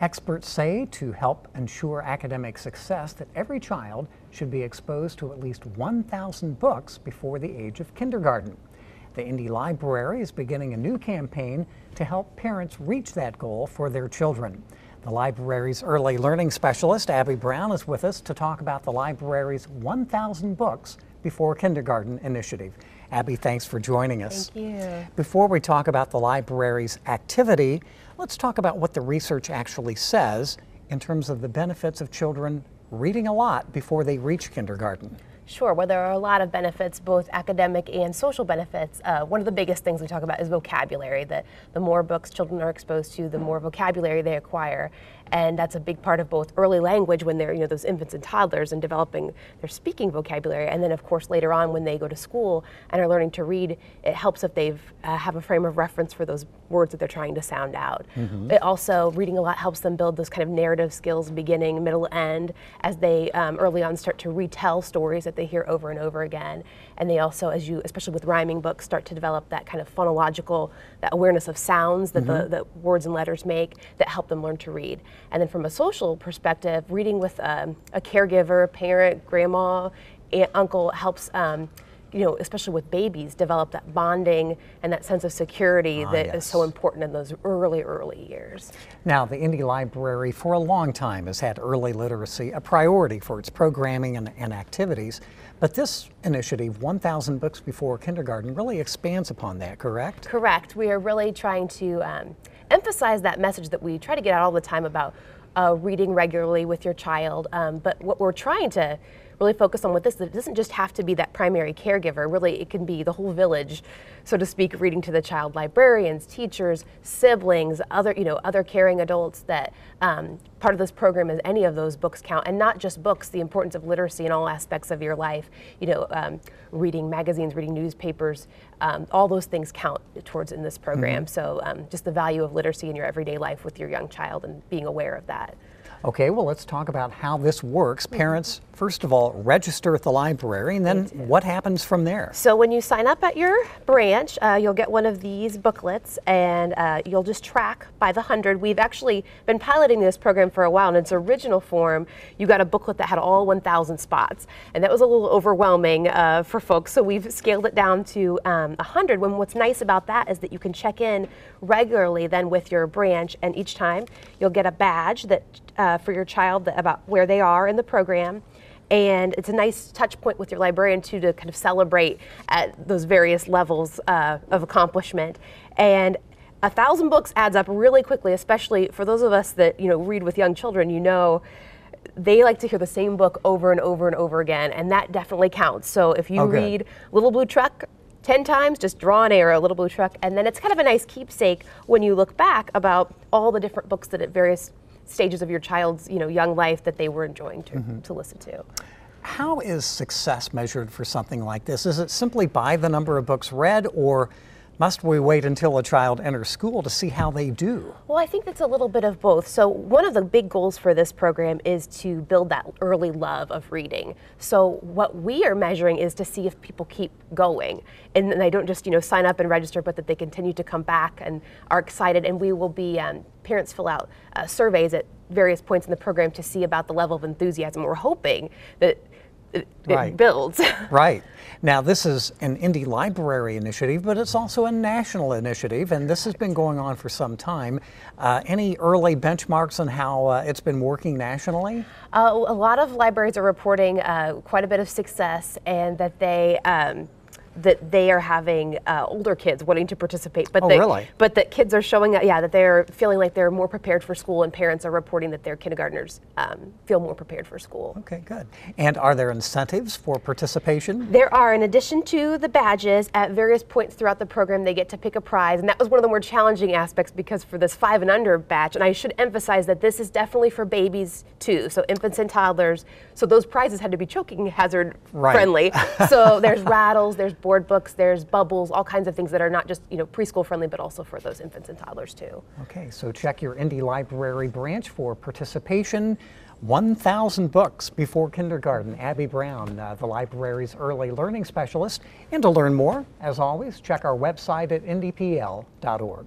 Experts say to help ensure academic success that every child should be exposed to at least 1,000 books before the age of kindergarten. The Indy Library is beginning a new campaign to help parents reach that goal for their children. The library's early learning specialist, Abby Brown, is with us to talk about the library's 1,000 Books Before Kindergarten initiative. Abby, thanks for joining us. Thank you. Before we talk about the library's activity, let's talk about what the research actually says in terms of the benefits of children reading a lot before they reach kindergarten. Sure. Well, there are a lot of benefits, both academic and social benefits. One of the biggest things we talk about is vocabulary, that the more books children are exposed to, the more vocabulary they acquire. And that's a big part of both early language when they're, those infants and toddlers and developing their speaking vocabulary. And then, of course, later on when they go to school and are learning to read, it helps if they've have a frame of reference for those words that they're trying to sound out. It also, reading a lot helps them build those kind of narrative skills, beginning, middle, end, as they early on start to retell stories that they hear over and over again. And they also, especially with rhyming books, start to develop that kind of phonological, that awareness of sounds that the words and letters make that help them learn to read. And then from a social perspective, reading with a caregiver, parent, grandma, aunt, uncle helps, especially with babies, develop that bonding and that sense of security that is so important in those early years. Now, the Indy Library for a long time has had early literacy a priority for its programming and activities, but this initiative, 1,000 Books Before Kindergarten, really expands upon that, correct? Correct. We are really trying to emphasize that message that we try to get out all the time about reading regularly with your child, but what we're trying to really focus on with this, it doesn't just have to be that primary caregiver. Really, it can be the whole village, so to speak, reading to the child. Librarians, teachers, siblings, other caring adults. That part of this program is any of those books count, and not just books. The importance of literacy in all aspects of your life. Reading magazines, reading newspapers, all those things count towards in this program. So just the value of literacy in your everyday life with your young child and being aware of that. Okay, well, let's talk about how this works. Parents, first of all, register at the library, and then what happens from there? So when you sign up at your branch, you'll get one of these booklets, and you'll just track by the 100. We've actually been piloting this program for a while. In its original form, you got a booklet that had all 1,000 spots, and that was a little overwhelming for folks, so we've scaled it down to 100. When what's nice about that is that you can check in regularly then with your branch, and each time you'll get a badge that for your child about where they are in the program. And it's a nice touch point with your librarian too, to kind of celebrate at those various levels of accomplishment. And 1,000 books adds up really quickly, especially for those of us that read with young children. They like to hear the same book over and over and over again, and that definitely counts. So if you read Little Blue Truck 10 times, just draw an arrow, Little Blue Truck, and then it's kind of a nice keepsake when you look back about all the different books that at various stages of your child's young life that they were enjoying to listen to. How is success measured for something like this? Is it simply by the number of books read, or must we wait until a child enters school to see how they do? Well, I think it's a little bit of both. So one of the big goals for this program is to build that early love of reading. So what we are measuring is to see if people keep going, and they don't just sign up and register, but that they continue to come back and are excited. And we will be parents fill out surveys at various points in the program to see about the level of enthusiasm. We're hoping that it builds. Right. Now, this is an Indy Library initiative, but it's also a national initiative, and this has been going on for some time. Any early benchmarks on how it's been working nationally? A lot of libraries are reporting quite a bit of success, and that they are having older kids wanting to participate. But really? But that kids are showing that they're feeling like they're more prepared for school, and parents are reporting that their kindergartners feel more prepared for school. Okay, good. And are there incentives for participation? There are. In addition to the badges, at various points throughout the program, they get to pick a prize, and that was one of the more challenging aspects, because for this 5 and under batch, and I should emphasize that this is definitely for babies too, so infants and toddlers, so those prizes had to be choking hazard friendly. So there's rattles, there's board books, there's bubbles, all kinds of things that are not just preschool friendly, but also for those infants and toddlers too. Okay, so check your Indy Library branch for participation. 1,000 Books Before Kindergarten. Abby Brown, the library's early learning specialist. And to learn more, as always, check our website at indypl.org.